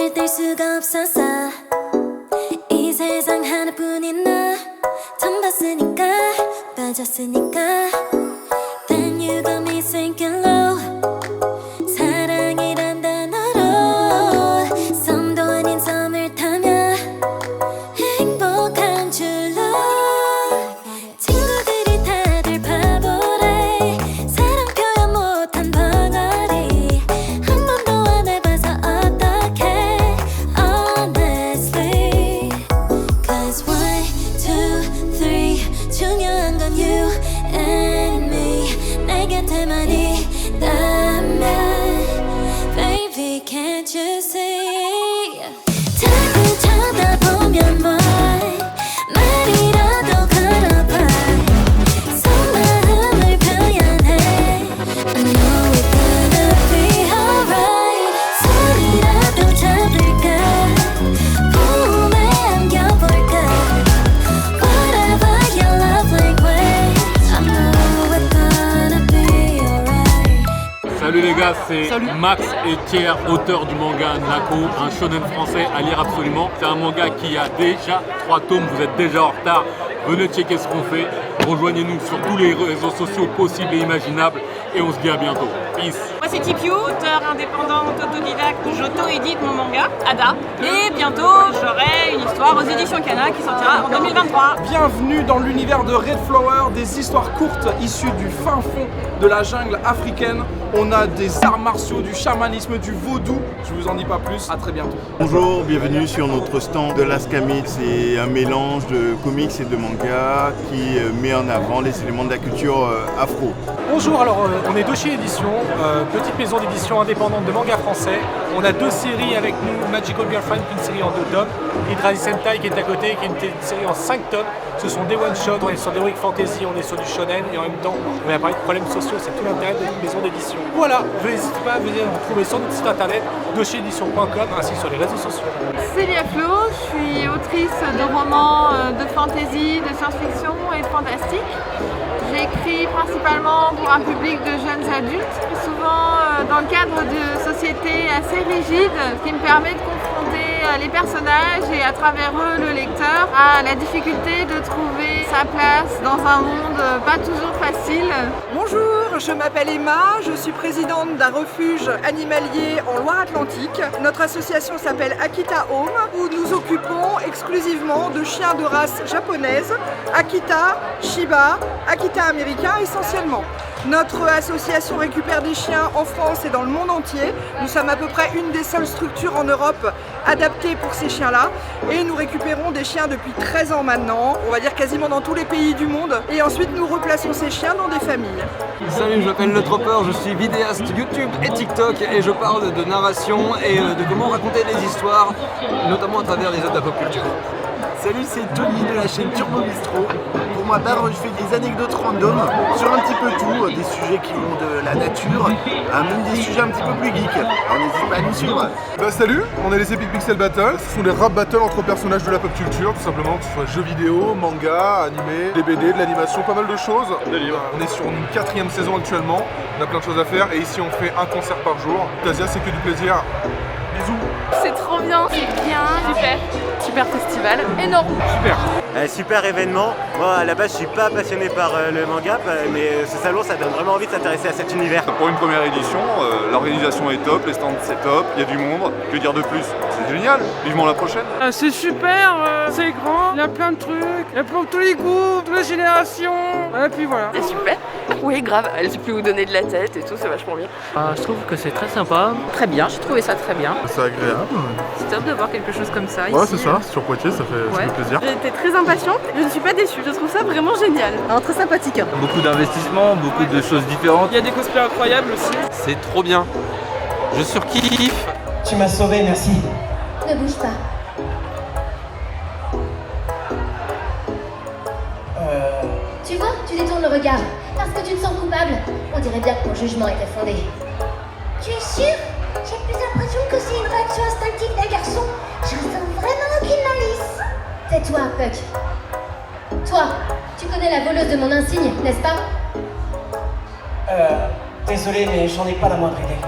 눈을 뗄 수가 없었어. 이 세상 하나뿐인 나 처음 봤으니까 빠졌으니까 Then you got me sinking low. 사랑이란 단어로 섬도 아닌 섬을 타며 행복한 줄로 친구들이 다들 바보래. 사랑 표현 못한 벙어리 한 번도 안 해봐서 어떡해 honestly. Cause 1, 2, 3 중요한 건 you and me. 내 곁에만 있다면 Baby can't you see. 자꾸 쳐다보면 뭐해 말이라도 걸어봐. 속마음을 표현해. I know it's gonna be alright. 손이라도 잡을까 품에 안겨볼까. Whatever your love language, I know it's gonna be alright. Salut les gars, c'est Max et Thiers, auteurs du manga Nako, un shonen français à lire absolument. C'est un manga qui a déjà 3 tomes, vous êtes déjà en retard. Venez checker ce qu'on fait, rejoignez-nous sur tous les réseaux sociaux possibles et imaginables et on se dit à bientôt. Peace. Moi c'est Tipiou, auteur indépendante autodidacte, j'auto-édite mon manga, Ada. Et bientôt j'aurai une histoire aux éditions Kana qui sortira en 2023. Bienvenue dans l'univers de Red Flower, des histoires courtes issues du fin fond de la jungle africaine. On a des arts martiaux, du chamanisme, du vaudou. Je vous en dis pas plus, à très bientôt. Bonjour, bienvenue sur notre stand de l'Askamit. C'est un mélange de comics et de manga qui met en avant les éléments de la culture afro. Bonjour, alors on est Doshi Édition, petite maison d'édition indépendante de manga français. On a 2 séries avec nous, Magical Girlfriend, qui est une série en 2 tomes, Hydrali Sentai qui est à côté, qui est une série en 5 tomes. Ce sont des one-shots, on est sur des heroic fantasy, on est sur du shonen et en même temps on va parler de problèmes sociaux, c'est tout l'intérêt de notre maison d'édition. Voilà, n'hésitez pas à venir nous trouver sur notre site internet doshiedition.com ainsi que sur les réseaux sociaux. Célia Flo, je suis autrice de romans de fantasy, de science-fiction et de fantastique. J'écris principalement pour un public de jeunes adultes, souvent dans le cadre de sociétés assez rigides, ce qui me permet de confronter les personnages et à travers eux le lecteur à la difficulté de trouver sa place dans un monde pas toujours facile. Bonjour, je m'appelle Emma, je suis présidente d'un refuge animalier en Loire-Atlantique. Notre association s'appelle Akita Home, où nous occupons exclusivement de chiens de race japonaise, Akita, Shiba, Akita américain essentiellement. Notre association récupère des chiens en France et dans le monde entier. Nous sommes à peu près une des seules structures en Europe adaptées pour ces chiens-là. Et nous récupérons des chiens depuis 13 ans maintenant, on va dire quasiment dans tous les pays du monde. Et ensuite nous replaçons ces chiens dans des familles. Salut, je m'appelle Le Tropper, je suis vidéaste YouTube et TikTok et je parle de narration et de comment raconter des histoires, notamment à travers les œuvres de la pop culture. Salut, c'est Tony de la chaîne Turbo Bistro. Pour ma part, je fais des anecdotes random sur un petit peu tout, des sujets qui vont de la nature à même des sujets un petit peu plus geeks. Alors n'hésite pas à nous suivre. Salut, on est les Epic Pixel Battles. Ce sont des rap battles entre personnages de la pop culture, tout simplement, que ce soit jeux vidéo, manga, animé, des BD, de l'animation, pas mal de choses. On est sur une 4e saison actuellement, on a plein de choses à faire et ici on fait un concert par jour. Tasia, c'est que du plaisir. Bisous. C'est trop bien, c'est bien, super. Super festival, énorme. Super. Super événement. Moi à la base je suis pas passionné par le manga, mais ce salon ça donne vraiment envie de s'intéresser à cet univers. Pour une première édition, l'organisation est top, les stands c'est top, il y a du monde, que dire de plus? C'est génial, vivement la prochaine. C'est super, c'est grand, il y a plein de trucs, il y a pour tous les goûts, toutes les générations, et puis voilà. C'est super, oui grave, elle sait plus où donner de la tête et tout, c'est vachement bien. Je trouve que c'est très sympa. Très bien, j'ai trouvé ça très bien. C'est agréable. C'est top de voir quelque chose comme ça Ouais ici. c'est ça, sur Poitiers ça fait plaisir. J'étais très impatiente, je ne suis pas déçue, je trouve ça vraiment génial. Alors, très sympathique. Beaucoup d'investissements, beaucoup de choses différentes. Il y a des cosplays incroyables aussi. C'est trop bien. Je surkiffe. Tu m'as sauvé, merci. Ne bouge pas. Tu vois, tu détournes le regard parce que tu te sens coupable. On dirait bien que ton jugement était fondé. Tu es sûr? J'ai plus l'impression que c'est une réaction instinctive d'un garçon. Je ressens vraiment aucune malice. Tais-toi, Puck. Toi, tu connais la voleuse de mon insigne, n'est-ce pas? Désolé, mais j'en ai pas la moindre idée.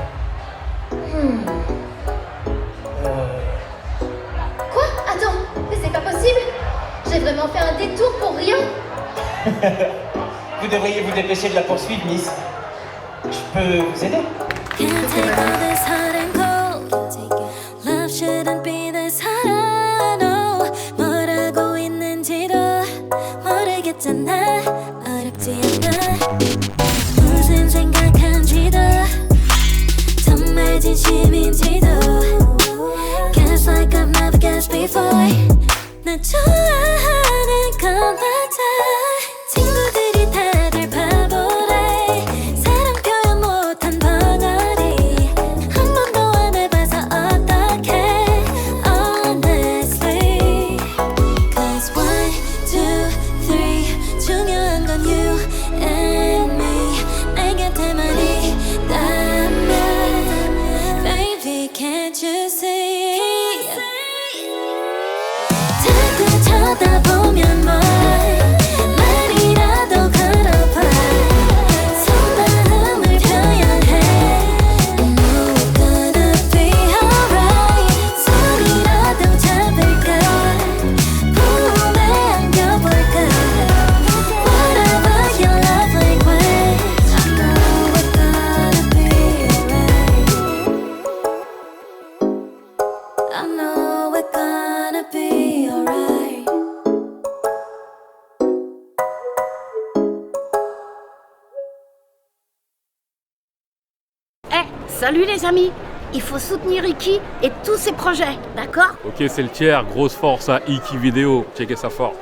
J'ai vraiment fait un détour pour rien. Vous devriez vous dépêcher de la poursuivre, Miss. Je peux vous aider? Can't take all this hot and cold. Love shouldn't be this hot. I know 뭐라고 있는지도 모르겠잖아. 어렵지 않아. 무슨 생각한지도 정말 진심인지도. Guess like I've never guessed before. 나 좋아하는 건 맞아. 친구들이 다들 바보래. 사랑 표현 못한 벙어리. 한 번도 안 해봐서 어떡해. Honestly. Cause 1, 2, 3 중요한 건 you and me. 내 곁에만 있다면 Baby can't you see. 자꾸 쳐다보면 뭘 말이라도 걸어봐. 속마음을 표현해. I know we're gonna be alright. 손이라도 잡을까. 품에 안겨볼까. Whatever your love language. I know we're gonna be alright. I know we're gonna be alright. Salut les amis, il faut soutenir Iki et tous ses projets, d'accord? Ok, c'est le tiers, grosse force à Iki Vidéo, checkez ça fort.